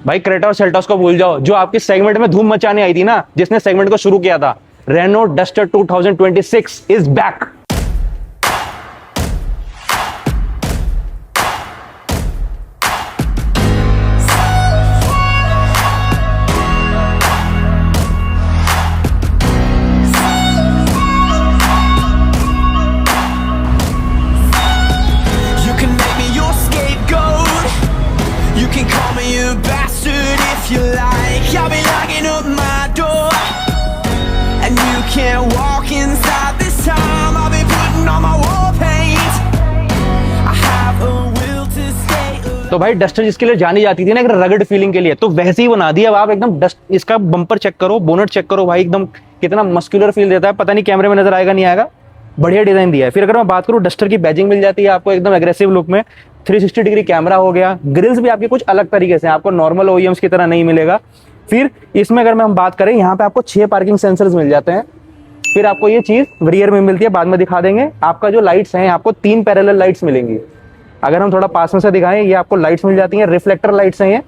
भाई क्रेटा और सेल्टॉस को भूल जाओ, जो आपकी सेगमेंट में धूम मचाने आई थी ना, जिसने सेगमेंट को शुरू किया था, Renault Duster 2026 is back. You like, I'll be locking up my door, and you can't walk inside this time. I'll be putting on my war paint. I have a will to stay. तो भाई duster जिसके लिए जानी जाती थी ना एक rugged feeling के लिए, तो वैसे ही बना दिया अब आप एकदम। डस्ट इसका बम्पर चेक करो, बोनट चेक करो भाई, एकदम कितना मस्कुलर फील देता है। पता नहीं कैमरे में नजर आएगा नहीं आएगा, बढ़िया डिजाइन दिया है। फिर अगर मैं बात करूं, डस्टर की बैजिंग मिल जाती है आपको एकदम एग्रेसिव लुक में। 360 डिग्री कैमरा हो गया, ग्रिल्स भी आपके कुछ अलग तरीके से, आपको नॉर्मल ओईएम्स की तरह नहीं मिलेगा। फिर इसमें अगर हम बात करें, यहाँ पे आपको 6 पार्किंग सेंसर्स मिल जाते हैं। फिर आपको ये चीज रियर में मिलती है, बाद में दिखा देंगे। आपका जो लाइट्स हैं, आपको 3 पैरेलल लाइट्स मिलेंगी। अगर हम थोड़ा पास में से दिखाएं, ये आपको लाइट्स मिल जाती हैं, रिफ्लेक्टर लाइट्स हैं ये।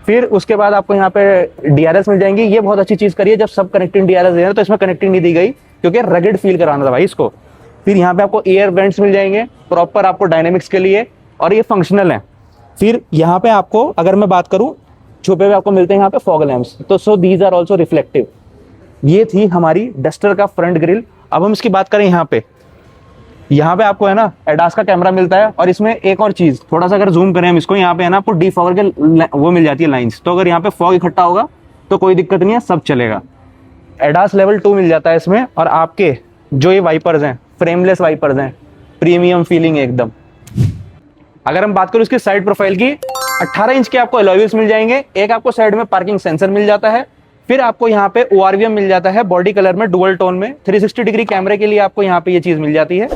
फिर उसके बाद आपको यहाँ पे डीआरएस मिल जाएंगी। ये बहुत अच्छी चीज करी है, जब सब कनेक्टिंग डीआरएस दे रहे हैं तो इसमें कनेक्टिंग नहीं दी गई, क्योंकि रगड फील कराना था भाई इसको। फिर यहाँ पे आपको एयर वेंट्स मिल जाएंगे प्रॉपर आपको डायनेमिक्स के लिए, और ये फंक्शनल है। फिर यहाँ पे आपको अगर मैं बात करूँ, छुपे हुए आपको मिलते हैं यहाँ पे फॉग लैंप्स, तो so these are also reflective. ये थी हमारी डस्टर का फ्रंट ग्रिल। अब हम इसकी बात करें, यहाँ पे आपको है ना एडास का कैमरा मिलता है। और इसमें एक और चीज, थोड़ा सा अगर जूम करें हम इसको, यहाँ पे है ना आपको डीफॉगर के वो मिल जाती है लाइंस, तो अगर यहाँ पे फॉग इकट्ठा होगा तो कोई दिक्कत नहीं है, सब चलेगा। एडास लेवल 2 मिल जाता है इसमें। और आपके जो ये वाइपर्स हैं, फ्रेमलेस वाइपर्स हैं, प्रीमियम फीलिंग है एकदम। अगर हम बात करें इसकी साइड प्रोफाइल की, 18 इंच के आपको अलॉय व्हील्स मिल जाएंगे। एक आपको साइड में पार्किंग सेंसर मिल जाता है। फिर आपको यहाँ पे ओआरवीएम मिल जाता है बॉडी कलर में, डुअल टोन में। 360 डिग्री कैमरे के लिए आपको यहाँ पे ये चीज मिल जाती है।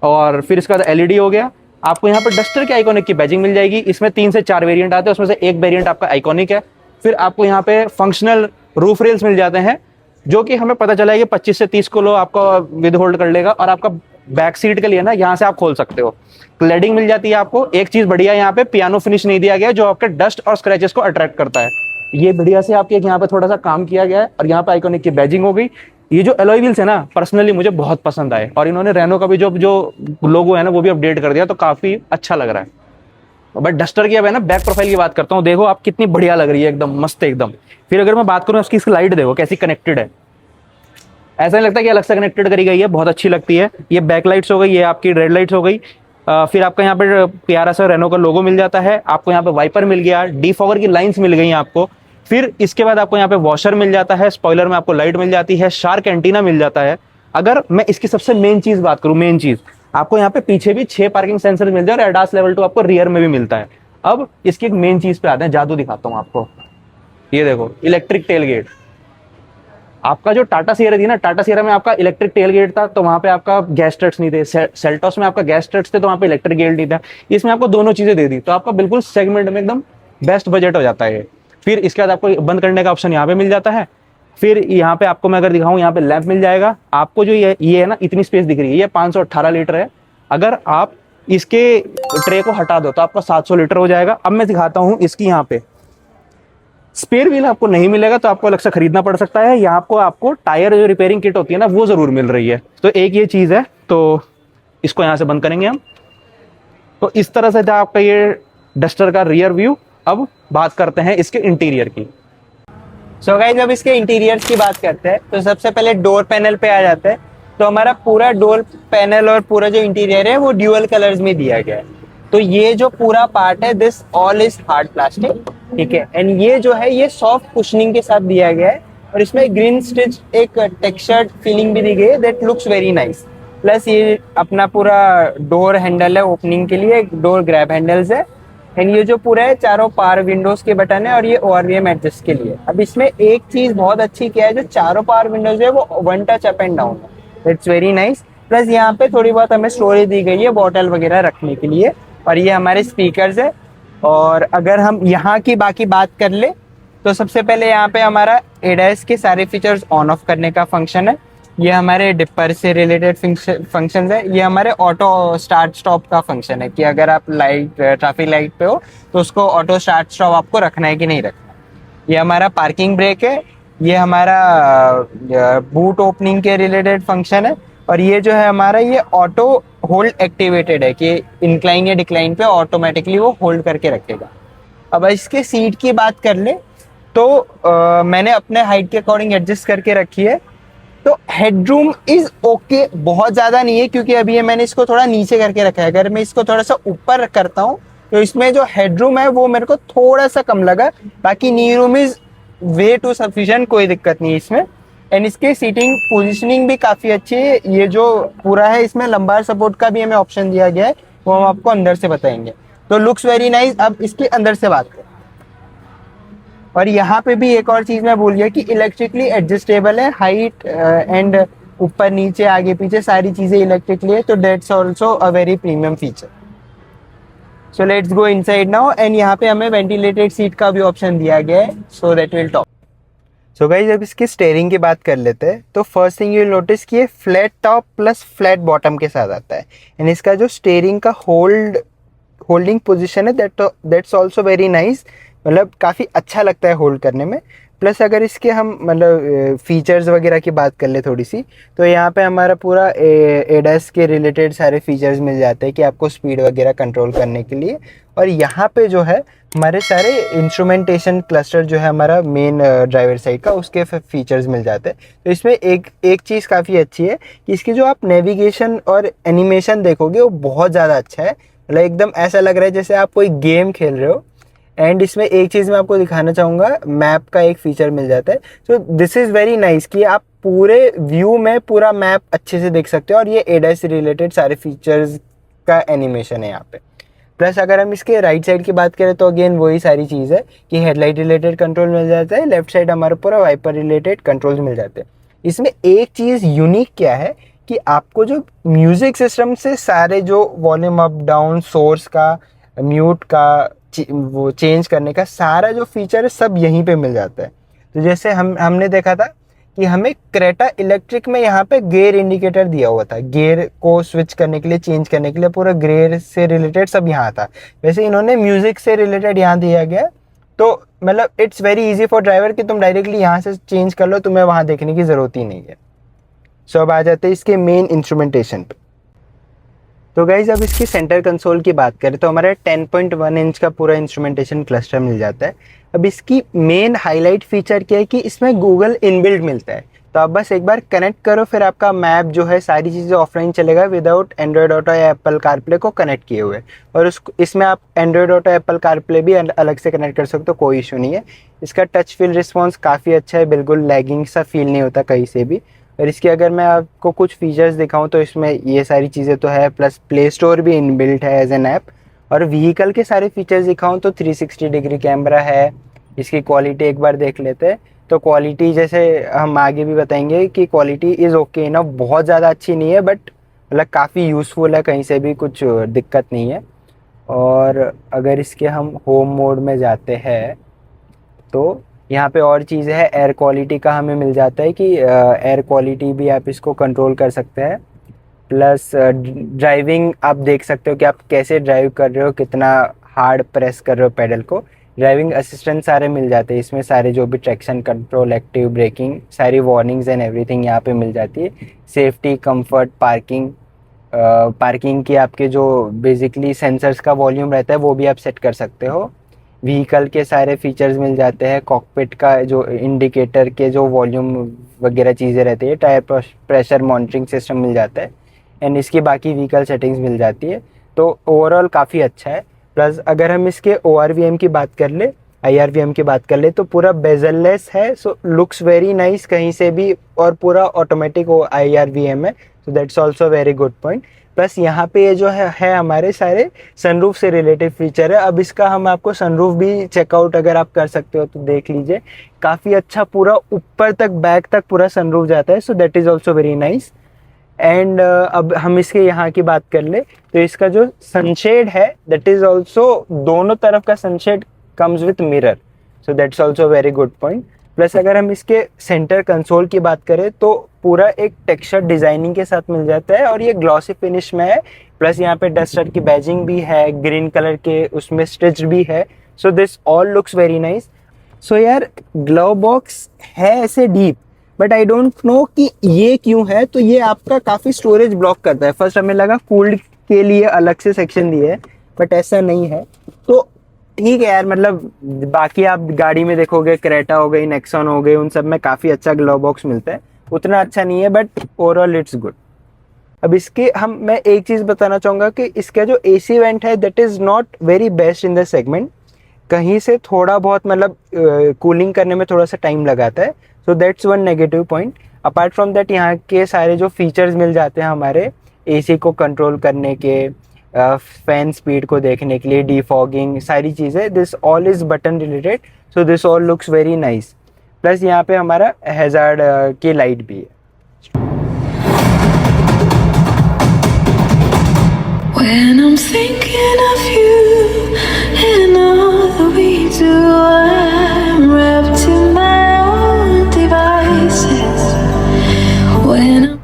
और फिर इसका एलईडी हो गया। आपको यहाँ पे डस्टर के आइकॉनिक की बैजिंग मिल जाएगी। इसमें 3 से 4 वेरिएंट आते हैं, उसमें से एक वेरिएंट आपका आइकॉनिक है। फिर आपको यहाँ पे फंक्शनल रूफ रेल्स मिल जाते हैं, जो कि हमें पता चला है कि 25 से 30 किलो आपका विद होल्ड कर लेगा। और आपका बैक सीट के लिए ना यहाँ से आप खोल सकते हो। क्लैडिंग मिल जाती है आपको। एक चीज बढ़िया, यहाँ पे पियानो फिनिश नहीं दिया गया, जो आपके डस्ट और स्क्रैचेस को अट्रैक्ट करता है। ये बढ़िया से आपके यहाँ पे थोड़ा सा काम किया गया है। और यहाँ पे आइकॉनिक की बैजिंग हो गई। ये जो एलॉय व्हील्स है ना, पर्सनली मुझे बहुत पसंद आए। और इन्होंने रेनो का भी जो लोगो है ना, वो भी अपडेट कर दिया, तो काफी अच्छा लग रहा है। बट डस्टर की अब है ना बैक प्रोफाइल की बात करता हूँ। देखो आप कितनी बढ़िया लग रही है, एकदम मस्त एकदम। फिर अगर मैं बात करूँ इसकी लाइट, देखो कैसी कनेक्टेड है। ऐसा नहीं लगता कि अलग से कनेक्टेड करी गई है, बहुत अच्छी लगती है। ये बैक लाइट्स हो गई, ये आपकी रेड लाइट्स हो गई। फिर आपका यहाँ पे प्यारा सा रेनो का लोगो मिल जाता है। आपको यहाँ पे वाइपर मिल गया, डीफॉगर की लाइंस मिल गई आपको। फिर इसके बाद आपको यहाँ पे वॉशर मिल जाता है, स्पॉइलर में आपको लाइट मिल जाती है, शार्क एंटीना मिल जाता है। अगर मैं इसकी सबसे मेन चीज बात करूँ, मेन चीज आपको यहाँ पे पीछे भी 6 पार्किंग सेंसर मिल जाए, और एडास लेवल 2 आपको रियर में भी मिलता है। अब इसकी एक मेन चीज पे आते हैं, जादू दिखाता हूँ आपको। ये देखो इलेक्ट्रिक टेल गेट। आपका जो टाटा सियरा थी ना, टाटा सियरा में आपका इलेक्ट्रिक टेल गेट था, तो वहां पे आपका गैस स्ट्रट्स नहीं थे। सेल्टॉस में आपका गैस स्ट्रट्स थे, तो वहां पे इलेक्ट्रिक गेट नहीं था। इसमें आपको दोनों चीजें दे दी, तो आपका बिल्कुल सेगमेंट में एकदम बेस्ट बजट हो जाता है। फिर इसके बाद आपको बंद करने का ऑप्शन यहाँ पे मिल जाता है। फिर यहाँ पे आपको मैं अगर दिखाऊं, यहाँ पे लैंप मिल जाएगा आपको। जो ये है ना, इतनी स्पेस दिख रही है, ये 518 लीटर है। अगर आप इसके ट्रे को हटा दो तो आपका 700 लीटर हो जाएगा। अब मैं दिखाता हूँ इसकी यहाँ पे स्पेयर व्हील आपको नहीं मिलेगा, तो आपको अलग से खरीदना पड़ सकता है। यहाँ आपको टायर जो रिपेयरिंग किट होती है ना, वो जरूर मिल रही है। तो एक ये चीज है, तो इसको यहाँ से बंद करेंगे हम। तो इस तरह से था आपका ये डस्टर का रियर व्यू। अब बात करते हैं इसके इंटीरियर की। सो गाइस, जब इसके इंटीरियर्स की बात करते हैं तो सबसे पहले डोर पैनल पे आ जाते हैं। तो हमारा पूरा डोर पैनल और पूरा जो इंटीरियर है वो ड्यूअल कलर्स में दिया गया है। तो ये जो पूरा पार्ट है, this all is hard plastic, ठीक है। एंड ये जो है ये सॉफ्ट कुशनिंग के साथ दिया गया है। और इसमें ग्रीन स्टिच एक टेक्सचर्ड फीलिंग भी दी गई है, that looks very nice. Plus ये अपना पूरा डोर हैंडल है ओपनिंग के लिए, डोर ग्रैब हैंडल्स है। एंड ये जो पूरा है, चारों पावर विंडोज के बटन है, और ये ओआरवीएम एडजस्ट के लिए। अब इसमें एक चीज बहुत अच्छी क्या है, जो चारों पावर विंडोज है वो one touch up and down है, इट्स वेरी नाइस। प्लस यहाँ पे थोड़ी बहुत हमें स्टोरेज दी गई है बॉटल वगैरह रखने के लिए। और ये हमारे स्पीकर्स है। और अगर हम यहाँ की बाकी बात कर ले, तो सबसे पहले यहाँ पे हमारा एडीएस के सारे फीचर्स ऑन ऑफ करने का फंक्शन है। ये हमारे डिपर से रिलेटेड फंक्शंस है। ये हमारे ऑटो स्टार्ट स्टॉप का फंक्शन है, कि अगर आप ट्रैफिक लाइट पे हो तो उसको ऑटो स्टार्ट स्टॉप आपको रखना है कि नहीं रखना। ये हमारा पार्किंग ब्रेक है, ये हमारा बूट ओपनिंग के रिलेटेड फंक्शन है, और ये जो है हमारा ये ऑटो होल्ड एक्टिवेटेड है कि इंक्लाइन या डिक्लाइन पे ऑटोमेटिकली वो होल्ड करके रखेगा। अब इसके सीट की बात कर ले तो मैंने अपने हाइट के अकॉर्डिंग एडजस्ट करके रखी है। तो हेडरूम इज ओके, बहुत ज़्यादा नहीं है क्योंकि अभी ये मैंने इसको थोड़ा नीचे करके रखा है। अगर मैं इसको थोड़ा सा ऊपर करता हूँ तो इसमें जो हेडरूम है वो मेरे को थोड़ा सा कम लगा। बाकी knee room is way too sufficient, कोई दिक्कत नहीं इसमें। एंड इसके सीटिंग पोजीशनिंग भी काफ़ी अच्छी है। ये जो पूरा है इसमें लंबार सपोर्ट का भी हमें ऑप्शन दिया गया है, वो हम आपको अंदर से बताएंगे। तो लुक्स वेरी नाइस। अब इसके अंदर से बात करें, और यहाँ पे भी एक और चीज़ मैं भूल गया कि इलेक्ट्रिकली एडजस्टेबल है, हाइट एंड ऊपर नीचे आगे पीछे सारी चीज़ें इलेक्ट्रिकली है, तो that's also a very premium feature. So let's go inside now. And यहाँ पे हमें वेंटिलेटेड सीट का भी ऑप्शन दिया गया है, so that will talk. So guys अब इसकी स्टेयरिंग की बात कर लेते हैं। तो first thing you will notice कि ये flat top plus flat bottom के साथ आता है। एंड इसका जो स्टेयरिंग का होल्डिंग पोजीशन है दैट्स ऑल्सो वेरी नाइस, मतलब काफ़ी अच्छा लगता है होल्ड करने में। प्लस अगर इसके हम मतलब फीचर्स वगैरह की बात कर ले थोड़ी सी, तो यहाँ पे हमारा पूरा एडस के रिलेटेड सारे फीचर्स मिल जाते हैं कि आपको स्पीड वगैरह कंट्रोल करने के लिए। और यहाँ पे जो है हमारे सारे इंस्ट्रूमेंटेशन क्लस्टर जो है हमारा मेन ड्राइवर साइड का, उसके फीचर्स मिल जाते हैं। तो इसमें एक चीज़ काफ़ी अच्छी है कि इसकी जो आप नेविगेशन और एनिमेशन देखोगे वो बहुत ज़्यादा अच्छा है। मतलब एकदम ऐसा लग रहा है जैसे आप कोई गेम खेल रहे हो। एंड इसमें एक चीज़ मैं आपको दिखाना चाहूँगा, मैप का एक फ़ीचर मिल जाता है। So this is very nice कि आप पूरे व्यू में पूरा मैप अच्छे से देख सकते हो, और ये एडस से रिलेटेड सारे फीचर्स का एनिमेशन है यहाँ पे। प्लस अगर हम इसके राइट साइड की बात करें तो अगेन वही सारी चीज़ है कि हेडलाइट रिलेटेड कंट्रोल मिल जाता है, लेफ्ट साइड हमारा पूरा वाइपर रिलेटेड कंट्रोल्स मिल जाते हैं। इसमें एक चीज़ यूनिक क्या है कि आपको जो म्यूज़िक सिस्टम से सारे जो वॉल्यूम अप डाउन, सोर्स का, म्यूट का, वो चेंज करने का सारा जो फीचर है सब यहीं पे मिल जाता है। तो जैसे हमने देखा था कि हमें क्रेटा इलेक्ट्रिक में यहाँ पे गियर इंडिकेटर दिया हुआ था, गियर को स्विच करने के लिए, चेंज करने के लिए पूरा गियर से रिलेटेड सब यहाँ था। वैसे इन्होंने म्यूजिक से रिलेटेड यहाँ दिया गया। तो मतलब it's very easy for driver कि तुम डायरेक्टली यहाँ से चेंज कर लो, तुम्हें वहाँ देखने की ज़रूरत ही नहीं है। सो अब आ जाते हैं इसके मेन इंस्ट्रूमेंटेशन पे। तो गाइज अब इसकी सेंटर कंसोल की बात करें तो हमारा 10.1 इंच का पूरा इंस्ट्रूमेंटेशन क्लस्टर मिल जाता है। अब इसकी मेन हाईलाइट फीचर क्या है कि इसमें गूगल इनबिल्ट मिलता है। तो आप बस एक बार कनेक्ट करो, फिर आपका मैप जो है सारी चीज़ें ऑफलाइन चलेगा विदाउट एंड्रॉयड ऑटो या एप्पल कारप्ले को कनेक्ट किए हुए। और इसमें आप एंड्रॉयड ऑटो, एप्पल कारप्ले भी अलग से कनेक्ट कर सकते हो, कोई इशू नहीं है। इसका टच फील रिस्पॉन्स काफ़ी अच्छा है, बिल्कुल लैगिंग सा फील नहीं होता कहीं से भी। और इसकी अगर मैं आपको कुछ फीचर्स दिखाऊं तो इसमें ये सारी चीज़ें तो है, प्लस प्ले स्टोर भी इनबिल्ट है एज एन ऐप। और व्हीकल के सारे फीचर्स दिखाऊं तो 360 डिग्री कैमरा है। इसकी क्वालिटी एक बार देख लेते हैं। तो क्वालिटी जैसे हम आगे भी बताएंगे कि क्वालिटी इज़ ओके ना, बहुत ज़्यादा अच्छी नहीं है बट मतलब काफ़ी यूज़फुल है, कहीं से भी कुछ दिक्कत नहीं है। और अगर इसके हम होम मोड में जाते हैं तो यहाँ पे और चीज़ है, एयर क्वालिटी का हमें मिल जाता है कि एयर क्वालिटी भी आप इसको कंट्रोल कर सकते हैं। प्लस ड्राइविंग आप देख सकते हो कि आप कैसे ड्राइव कर रहे हो, कितना हार्ड प्रेस कर रहे हो पेडल को। ड्राइविंग असिस्टेंट सारे मिल जाते हैं इसमें, सारे जो भी ट्रैक्शन कंट्रोल, एक्टिव ब्रेकिंग, सारी वार्निंग्स एंड एवरीथिंग यहाँ पे मिल जाती है। सेफ्टी, कंफर्ट, पार्किंग की आपके जो बेसिकली सेंसर्स का वॉल्यूम रहता है वो भी आप सेट कर सकते हो। व्हीकल के सारे फीचर्स मिल जाते हैं, कॉकपिट का जो इंडिकेटर के जो वॉल्यूम वगैरह चीज़ें रहती है, टायर प्रेशर मॉनिटरिंग सिस्टम मिल जाता है। एंड इसकी बाकी व्हीकल सेटिंग्स मिल जाती है। तो ओवरऑल काफ़ी अच्छा है। प्लस अगर हम इसके ORVM की बात कर ले, IRVM की बात कर ले तो पूरा बेजललेस है, सो लुक्स वेरी नाइस कहीं से भी, और पूरा ऑटोमेटिक IRVM है, so that's also very good point. Plus यहाँ पे ये जो है हमारे सारे सनरूफ से रिलेटेड फीचर है। अब इसका हम आपको सनरूफ भी चेकआउट अगर आप कर सकते हो तो देख लीजिए, काफ़ी अच्छा पूरा ऊपर तक बैक तक पूरा सनरूफ जाता है, so that is also very nice. And अब हम इसके यहाँ की बात कर ले तो इसका जो सनशेड है दैट इज़ ऑल्सो, दोनों तरफ का sunshade comes with mirror, so that's also very good point. Plus अगर हम इसके सेंटर कंसोल की बात करें तो पूरा एक टेक्सचर डिजाइनिंग के साथ मिल जाता है, और ये ग्लॉसी फिनिश में है। प्लस यहाँ पे डस्टर की बैजिंग भी है, ग्रीन कलर के उसमें स्टिच भी है, so this all looks very nice. So यार ग्लव बॉक्स है ऐसे deep, but I don't know कि ये क्यों है। तो ये आपका काफ़ी स्टोरेज ब्लॉक करता है। फर्स्ट हमें लगा कूल्ड के लिए अलग से सेक्शन दिए है, बट ऐसा नहीं है। तो ठीक है यार, मतलब बाकी आप गाड़ी में देखोगे, क्रेटा हो गई, नेक्सॉन हो गई, उन सब में काफ़ी अच्छा ग्लव बॉक्स मिलता है। उतना अच्छा नहीं है, बट ओवरऑल इट्स गुड। अब इसके मैं एक चीज़ बताना चाहूँगा कि इसका जो AC वेंट है that is not very best in the segment. कहीं से थोड़ा बहुत मतलब कूलिंग करने में थोड़ा सा टाइम लगाता है। So that's one negative point. Apart from that यहाँ के सारे जो फीचर्स मिल जाते हैं हमारे AC को कंट्रोल करने के, फैन स्पीड को देखने के लिए, डिफॉगिंग, सारी चीज़ें, this all is button related. So this all looks very nice. Plus यहाँ पे हमारा हैज़ार्ड की लाइट भी है। When I'm thinking of you and all that we do, I'm wrapped in my own devices. When I'm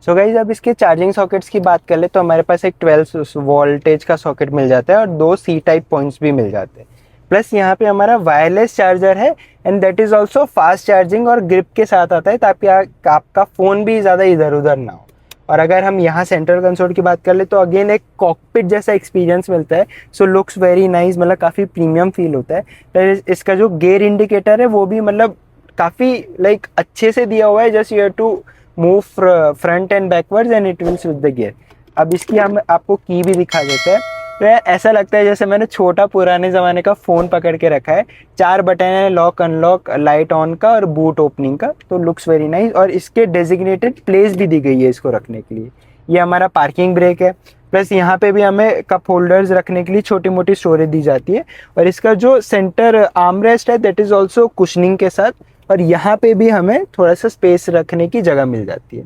so guys अब इसके charging sockets की बात कर ले तो हमारे पास एक 12 वोल्टेज का सॉकेट मिल जाता है और 2 C टाइप पॉइंट्स भी मिल जाते हैं। प्लस यहाँ पे हमारा वायरलेस चार्जर है and that is also fast charging और ग्रिप के साथ आता है, ताकि आपका फ़ोन भी ज़्यादा इधर उधर ना हो। और अगर हम यहाँ सेंट्रल कंसोल की बात कर ले तो अगेन एक कॉकपिट जैसा एक्सपीरियंस मिलता है। सो लुक्स वेरी नाइस, मतलब काफ़ी प्रीमियम फील होता है। प्लस इसका जो गियर इंडिकेटर है वो भी मतलब काफ़ी लाइक अच्छे से दिया हुआ है। Just you have to move front and backwards and it will switch the gear. अब इसकी हम आपको की भी दिखा देते हैं। तो यार ऐसा लगता है जैसे मैंने छोटा पुराने ज़माने का फ़ोन पकड़ के रखा है। 4 बटन है, लॉक अनलॉक, लाइट ऑन का और बूट ओपनिंग का। तो लुक्स वेरी नाइस। और इसके डेजिग्नेटेड प्लेस भी दी गई है इसको रखने के लिए। ये हमारा पार्किंग ब्रेक है। प्लस यहाँ पे भी हमें कप होल्डर्स रखने के लिए छोटी मोटी स्टोरेज दी जाती है। और इसका जो सेंटर आर्मरेस्ट है दैट इज़ ऑल्सो कुशनिंग के साथ। और यहाँ पे भी हमें थोड़ा सा स्पेस रखने की जगह मिल जाती है।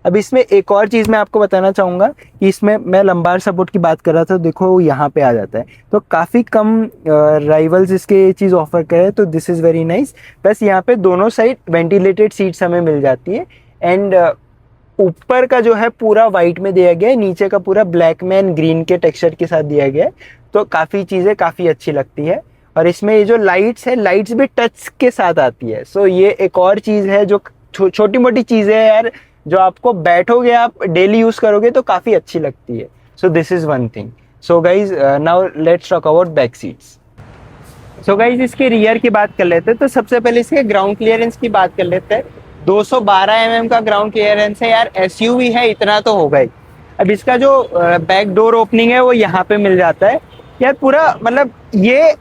अब इसमें एक और चीज़ मैं आपको बताना चाहूँगा कि इसमें मैं लंबार सपोर्ट की बात कर रहा था, देखो वो यहाँ पे आ जाता है। तो काफ़ी कम राइवल्स इसके ये चीज़ ऑफर करे, तो this is very nice. Plus यहाँ पे दोनों साइड वेंटिलेटेड सीट्स हमें मिल जाती है। एंड ऊपर का जो है पूरा वाइट में दिया गया है, नीचे का पूरा ब्लैक में एंड ग्रीन के टेक्सचर के साथ दिया गया है। तो काफ़ी चीज़ें काफ़ी अच्छी लगती है। और इसमें ये जो लाइट्स है, लाइट्स भी टच के साथ आती है। सो ये एक और चीज़ है जो छोटी मोटी चीज़ें है यार, जो आपको बैठोगे आप डेली यूज़ करोगे तो काफ़ी अच्छी लगती है। So this is one thing. So guys now let's talk about back seats. So guys इसके रियर की बात कर लेते हैं। तो सबसे पहले इसके ग्राउंड क्लियरेंस की बात कर लेते हैं। 212 mm का ग्राउंड क्लियरेंस है यार। SUV है, इतना तो होगा ही। अब इसका जो बैक डोर ओपनिंग है वो यहाँ पे मिल जाता है यार। पूरा मतलब ये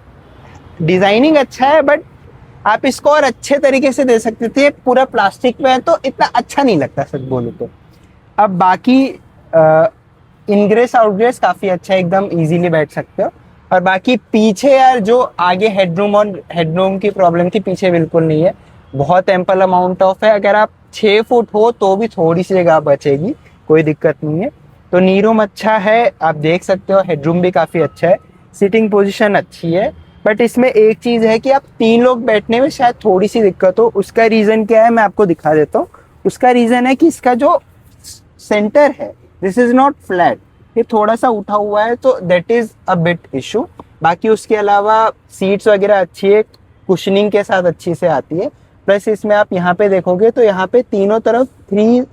डिजाइनिंग अच्छा है, बट आप इसको और अच्छे तरीके से दे सकते थे। पूरा प्लास्टिक में है तो इतना अच्छा नहीं लगता सच बोलूं तो। अब बाकी इनग्रेस आउटग्रेस काफ़ी अच्छा है, एकदम इजीली बैठ सकते हो। और बाकी पीछे यार जो आगे हेडरूम और हेडरूम की प्रॉब्लम थी, पीछे बिल्कुल नहीं है। बहुत एम्पल अमाउंट ऑफ है। अगर आप 6 फुट हो तो भी थोड़ी सी जगह बचेगी, कोई दिक्कत नहीं है। तो नी रूम अच्छा है, आप देख सकते हो। हेडरूम भी काफ़ी अच्छा है, सीटिंग पोजीशन अच्छी है। बट इसमें एक चीज़ है कि आप 3 लोग बैठने में शायद थोड़ी सी दिक्कत हो। उसका रीज़न क्या है मैं आपको दिखा देता हूँ। उसका रीज़न है कि इसका जो सेंटर है दिस इज़ नॉट फ्लैट, ये थोड़ा सा उठा हुआ है, तो that is a bit issue. बाकी उसके अलावा सीट्स वगैरह अच्छी है, कुशनिंग के साथ अच्छी से आती है। प्लस इसमें आप यहाँ पे देखोगे तो यहाँ पे तीनों तरफ 3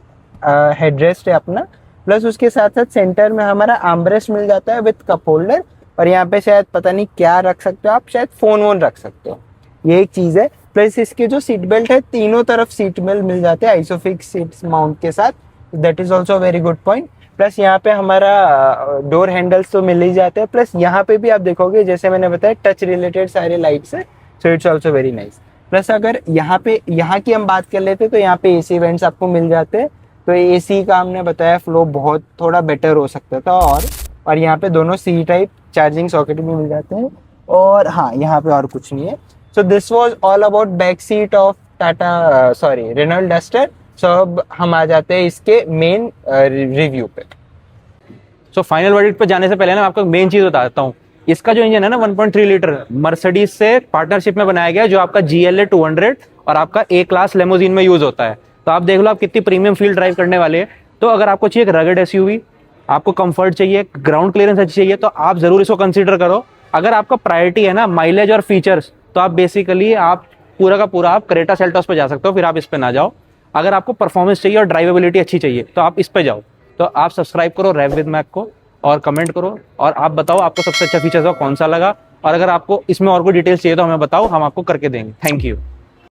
हेडरेस्ट है अपना। प्लस उसके साथ साथ सेंटर में हमारा आर्मरेस्ट मिल जाता है विथ कप होल्डर। और यहाँ पे शायद पता नहीं क्या रख सकते हो आप, शायद फ़ोन वोन रख सकते हो, ये एक चीज़ है। प्लस इसके जो सीट बेल्ट है, तीनों तरफ सीट बेल्ट मिल जाते हैं आइसोफिक्स सीट्स माउंट के साथ। That is also very good point. Plus यहाँ पे हमारा डोर हैंडल्स तो मिल ही जाते हैं। प्लस यहाँ पे भी आप देखोगे जैसे मैंने बताया टच रिलेटेड सारे लाइट्स है। So it's also very nice. Plus अगर यहाँ की हम बात कर लेते तो यहाँ पे AC वेंट्स आपको मिल जाते हैं। तो AC का हमने बताया फ्लो बहुत थोड़ा बेटर हो सकता था। और यहाँ पे दोनों C टाइप चार्जिंग सॉकेट भी मिल जाते हैं। और हाँ, यहाँ पे और कुछ नहीं है। So this was all about back seat of Renault Duster. So अब हम आ जाते हैं इसके मेन रिव्यू पे। सो फाइनल वर्डिक्ट पे जाने से पहले ना आपको मेन चीज़ बताता हूँ। इसका जो इंजन है ना 1.3 लीटर मर्सिडीज से पार्टनरशिप में बनाया गया है, जो आपका GLA 200 और आपका A क्लास लेमोजीन में यूज होता है। तो आप देख लो आप कितनी प्रीमियम फील ड्राइव करने वाले हैं। तो अगर आपको चाहिए एक रगड SUV, आपको कंफर्ट चाहिए, ग्राउंड क्लियरेंस अच्छी चाहिए, तो आप जरूर इसको कंसीडर करो। अगर आपका प्रायोरिटी है ना माइलेज और फीचर्स, तो आप बेसिकली आप पूरा का पूरा आप क्रेटा सेल्टॉस पे जा सकते हो, फिर आप इस पे ना जाओ। अगर आपको परफॉर्मेंस चाहिए और ड्राइवेबिलिटी अच्छी चाहिए तो आप इस पे जाओ। तो आप सब्सक्राइब करो रैव विद मैक को और कमेंट करो और आप बताओ आपको सबसे अच्छा फीचर्स कौन सा लगा, और अगर आपको इसमें और कोई डिटेल्स चाहिए तो हमें बताओ, हम आपको करके देंगे। Thank you.